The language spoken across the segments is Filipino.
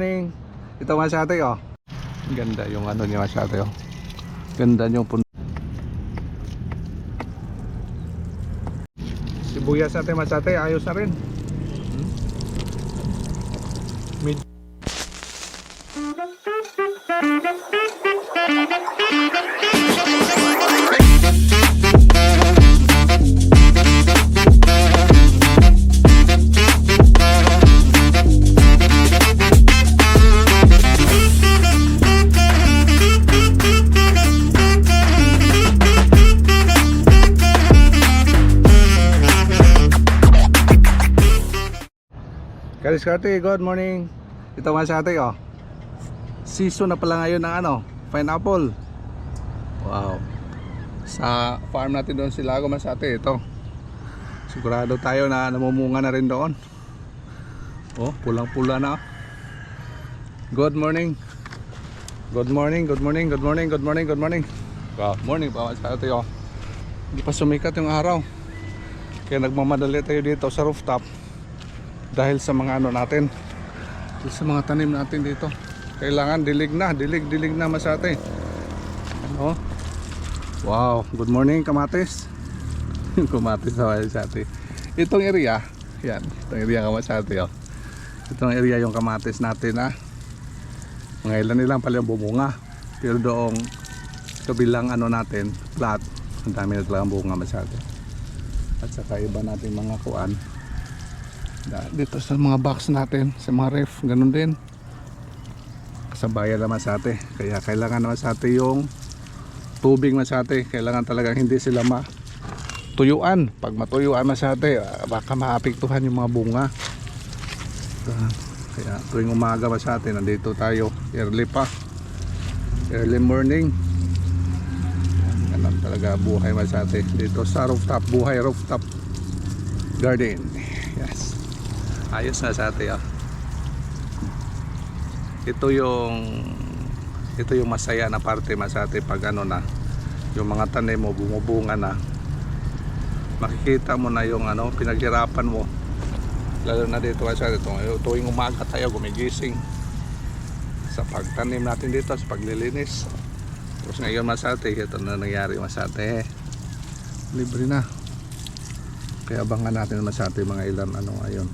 Ito masyate oh. Ganda yung ano niya masyate oh. Ganda yung punta. Sibuyas natin masyate, ayos na rin. Kaliskarte, good morning. Ito masyate oh. Season na pala ngayon ng ano, pineapple. Wow. Sa farm natin doon sa Lago Masate ito. Sigurado tayo na namumunga na rin doon. Oh, pulang-pula na. Good morning. Good morning, good morning, good morning, good morning, good morning. Good morning pa masyate oh. Hindi pa sumikat yung araw. Kaya nagmamadali tayo dito sa rooftop. Dahil sa mga ano natin, sa mga tanim natin dito, kailangan dilig na masyate. Ano? Wow, good morning kamatis. Kamatis na masyate. Itong area, yan, itong area kamasyate oh. Itong area yung kamatis natin ah. Mga ilan nilang pala bumunga. Pero doong kabilang ano natin, flat, ang dami na talagang bunga masyate. At saka iba natin mga kuan. Dito sa mga box natin, sa mga ref, ganun din. Kasabayan naman sa atin. Kaya kailangan naman sa atin yung tubig masyate. Kailangan talagang hindi sila matuyuan. Pag matuyuan masyate, baka maapektuhan yung mga bunga. Kaya tuwing umaga masyate, nandito tayo. Early pa. Early morning. Ganun talaga buhay masyate. Dito sa rooftop, buhay rooftop garden. Yes. Ayos na sa atin oh. Ito yung masaya na parte masate pag ano na yung mga tanim mo bumubunga na, makikita mo na yung ano pinaghirapan mo, lalo na dito masate tuwing umaga tayo gumigising sa pagtanim natin dito, sa paglilinis. Tapos ngayon masate, ito na nangyari masate, libre na. Kaya abangan natin masate mga ilan ano ngayon.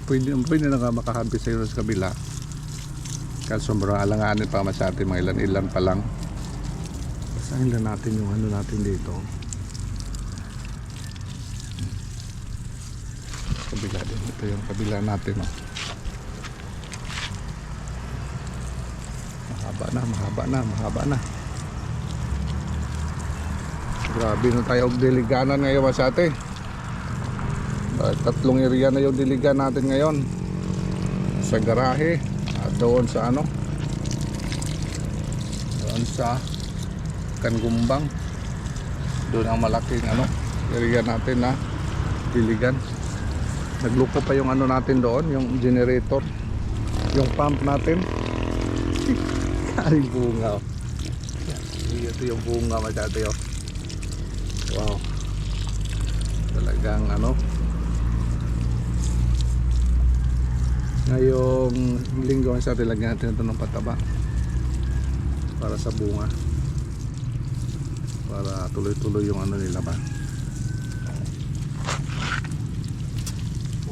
Pwede na nga makahampi sa iyo sa kabila. Kasi sobrang alanganin pa masyate, mga ilan pa lang. Basahin lang natin yung ano natin dito. Kabila din. Ito yung kabila natin oh. Mahaba na. Grabe na tayo og diliganan ngayon masyate. Tatlong area na yung diligan natin ngayon. Sa garahe at doon sa ano, doon sa Kangumbang. Doon ang malaking ano area natin na diligan. Nagluko pa yung ano natin doon, yung generator, yung pump natin. Karing bunga oh. Ito yung bunga masyate oh. Wow, talagang ano. Ngayong linggo sa atin, lagyan natin ito ng pataba para sa bunga, para tuloy-tuloy yung ano nila ba.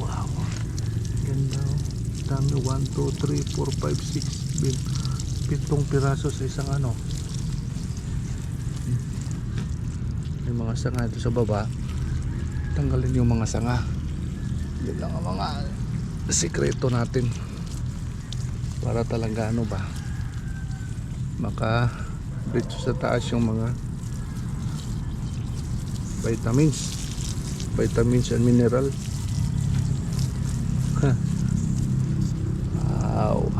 Wow, ganda oh. Dami, 1, 2, 3, 4, 5, 6 7 piraso sa isang ano. May mga sanga ito sa baba, tanggalin yung mga sanga. Yun lang ang mga sikreto natin para talaga ano ba, maka dito sa taas yung mga vitamins and mineral. Wow.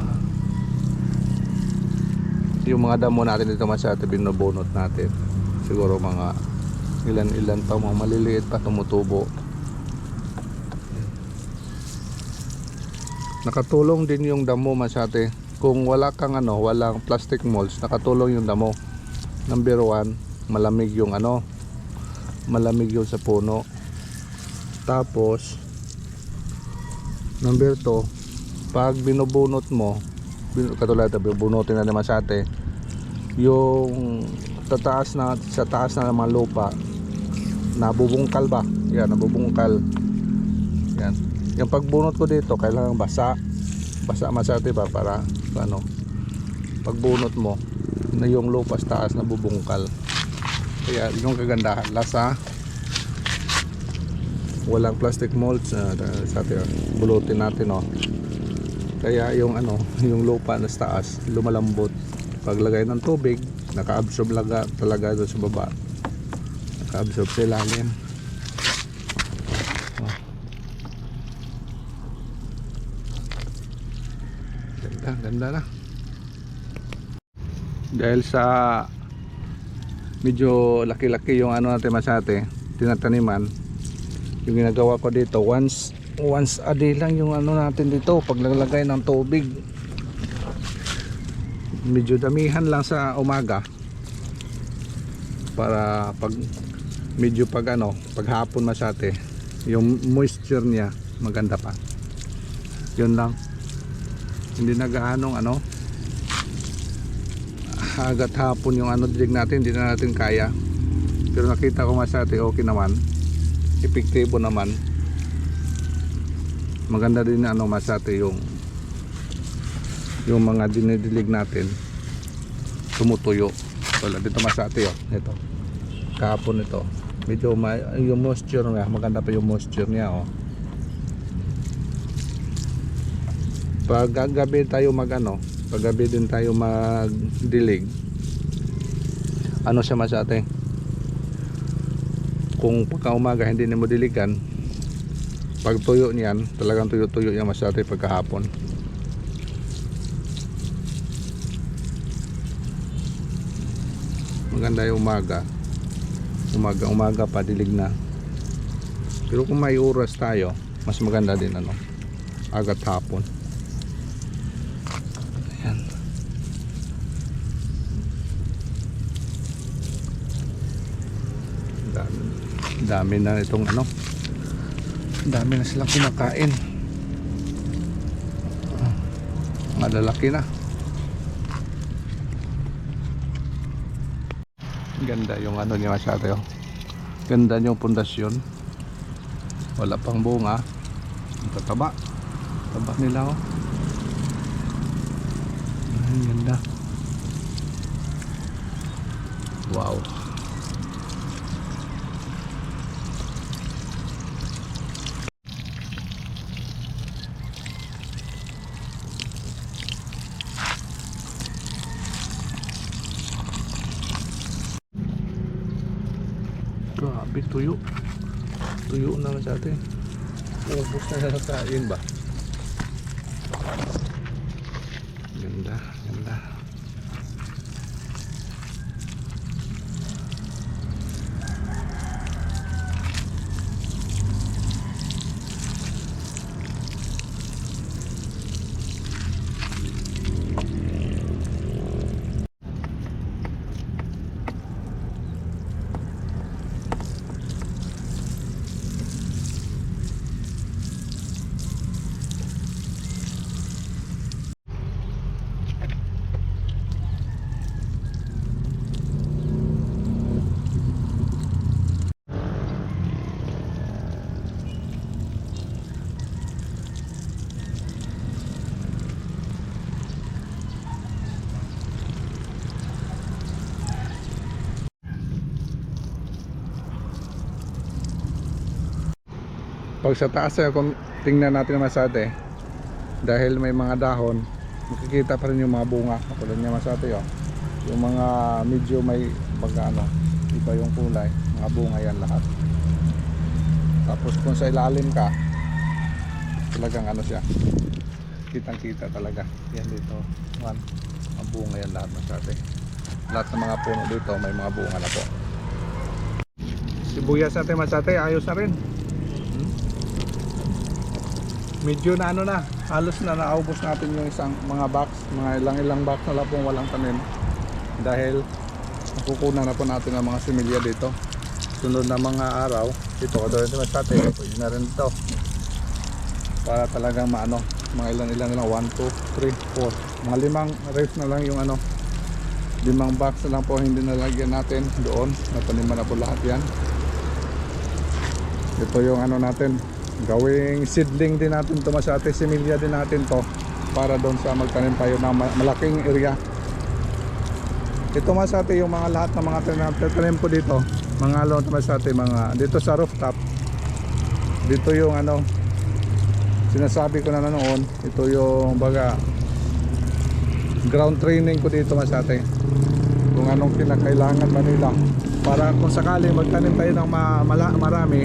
Yung mga damo natin dito masyate, binubunot natin. Siguro mga ilan pa, mga maliliit pa tumutubo. Nakatulong din yung damo masyate. Kung wala kang ano, walang plastic molds, nakatulong yung damo. Number 1, malamig yung ano, malamig yung sa puno. Tapos number 2, pag binubunot mo, katulad ito, binubunutin na naman sa atin, yung sa taas na ng mga lupa, nabubungkal ba? Yan, nabubungkal. Yan. Yung pagbunot ko dito, kailangan basa masyado ba para ano, pagbunot mo na yung lupa sa taas nabubungkal. Kaya yung kagandahan lasa, walang plastic molds sa atin, bulutin natin oh. Kaya yung ano, yung lupa na sa taas lumalambot. Paglagay ng tubig, naka-absorb talaga doon sa baba, naka-absorb sa ilalim. Oh. Ganda na. Dahil sa medyo laki-laki yung ano natin masate, tinataniman, yung ginagawa ko dito, once a day lang yung ano natin dito, paglalagay ng tubig. Medyo damihan lang sa umaga para pag medyo paghapon masate, yung moisture niya maganda pa. Yun lang, hindi na gaanong agad hapon yung dilig natin, hindi na natin kaya. Pero nakita ko masate okay naman, epektibo naman, maganda din masate yung mga dinidilig natin tumutuyo. Wala dito masate ito kahapon, ito medyo yung moisture niya, maganda pa yung moisture niya pag gabi tayo pag gabi din tayo magdilig, siya masate, kung pagka umaga hindi mo diligan, pag tuyo niyan talagang tuyo yung masate pagkahapon. Maganda yung umaga pa dilig na. Pero kung may oras tayo, mas maganda din agad hapon. Ayan. Dami na itong dami na silang kinakain. Malalaki na. Ganda yung niya masyado. Ganda yung pundasyon. Wala pang bunga. Tataba nila Ay, ganda. Wow. Grabe, tuyo naman sa atin. Ubus na kain ba? Ganda. Pag sa taas kung tingnan natin masate, dahil may mga dahon, makikita pa rin yung mga bunga. Katulad niya masate yung mga medyo may iba yung kulay, mga bunga yan lahat. Tapos kung sa ilalim ka, talagang siya, kitang kita talaga yan dito. Mga bunga yan lahat masate. Lahat ng mga puno dito may mga bunga na po. Sibuyas natin masate, ayos na rin. Medyo na halos na naubos natin yung isang mga box, mga ilang box na lang pong walang tanim, dahil nakukunan na po natin ang mga similya dito. Sunod na mga araw ito, doon masate, pwede na rin ito para talagang mga ilan na lang, 1, 2, 3, 4, mga 5 reps na lang yung ano, 5 box na lang po hindi nalagyan natin doon. Nataniman na po lahat yan. Ito yung ano natin, gawing seedling din natin to, masate similya din natin to para doon sa magtanim tayo ng malaking area. Ito masate yung mga lahat ng mga tanim ko dito, mga lawn masate, mga dito sa rooftop. Dito yung ano, sinasabi ko na noon, ito yung baga ground training ko dito masate, kung anong kinakailangan ba nila para kung sakali magtanim tayo ng marami,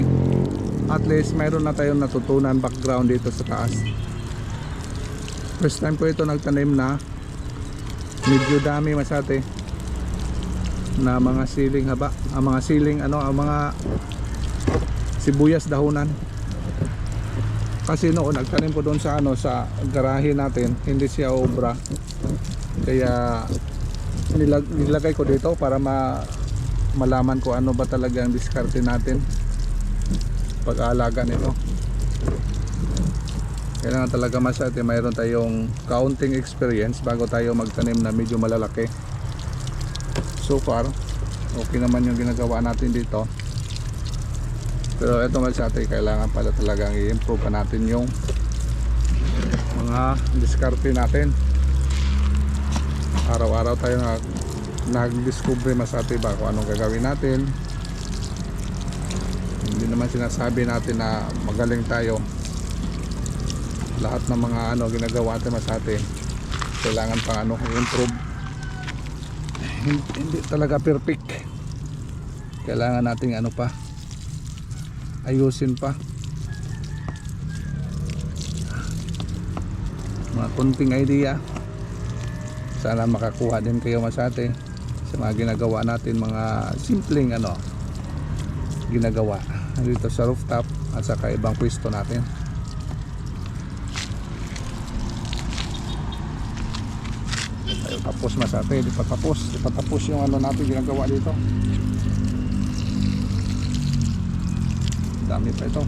at least mayroon na tayong natutunan background dito sa taas. First time ko ito nagtanim na medyo dami masate na mga siling haba, ang mga siling ano, ang mga sibuyas dahunan. Kasi noon nagtanim ko doon sa ano, sa garahe natin, hindi siya obra, kaya nilagay ko dito para malaman ko ano ba talaga ang diskarte natin pag-aalaga nito. Kailangan talaga masate mayroon tayong counting experience bago tayo magtanim na medyo malalaki. So far okay naman yung ginagawa natin dito, pero ito masate kailangan pala talagang i-improve pa natin yung mga diskarte natin. Araw-araw tayo nag-discover masate ba kung anong gagawin natin. Hindi naman sinasabi natin na magaling tayo. Lahat ng mga ano ginagawa natin masate kailangan pa ano i-improve. Hindi talaga perfect. Kailangan nating ano pa, ayusin pa. Mga konting idea. Sana makakuha din kayo masate sa mga ginagawa natin, mga simpleng ano ginagawa dito sa rooftop at saka ibang pwesto natin. Tayo tapos masate, di pa tapos yung ano natin ginagawa dito. Dami pa ito.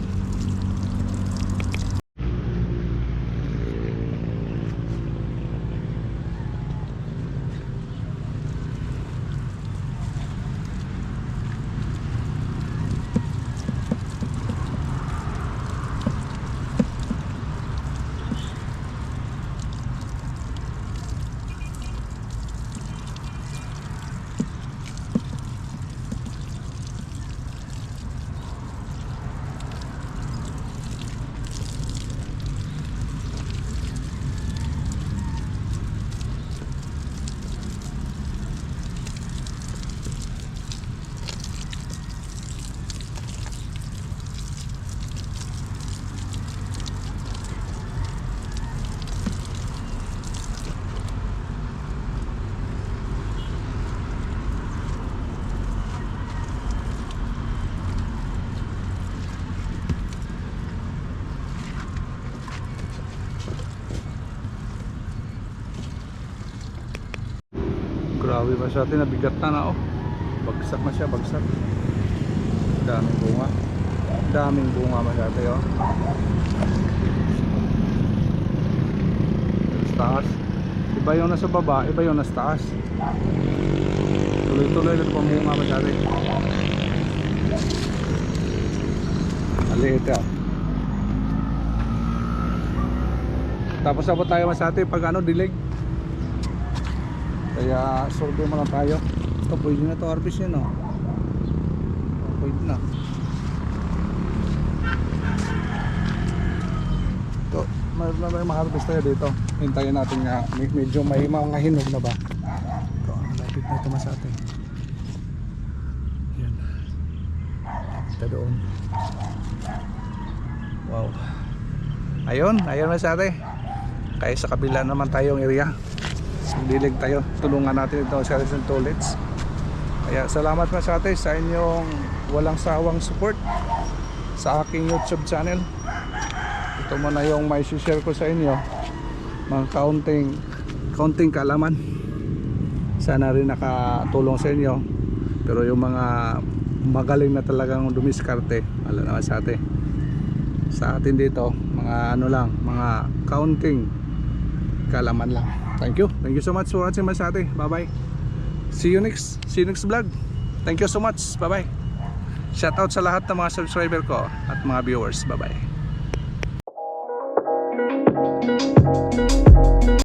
Grabe ba siya, nabigat na oh. Bagsak na siya, bagsak. Daming bunga. Daming bunga masyado oh. Sa taas. Iba yung nasa baba, iba yung nasa taas. Tuloy-tuloy na itong bunga masyado. Maliit oh. Tapos abot tayo masate pag ano, dilig. Kaya survey mo lang tayo. Ito pwede na ito, harvest yun oh. Pwede na ito, may ma-harvest tayo dito. Hintayin natin nga, medyo may mga hinog na ba. Ito, lapit na ito masate. Yan, ito doon. Wow. Ayun masate. Kaya sa kabila naman tayong area, dilig tayo, tulungan natin ito sa Rizal Toilets. Kaya salamat masate sa inyong walang sawang support sa aking YouTube channel. Ito muna yung may share ko sa inyo, mga counting kaalaman. Sana rin nakatulong sa inyo. Pero yung mga magaling na talagang dumiskarte, alam naman sa atin dito, mga mga ano lang, mga counting kalaman lang. Thank you so much for watching Masate. Bye bye, see you next vlog. Thank you so much, bye bye. Shout out sa lahat ng mga subscriber ko at mga viewers. Bye bye.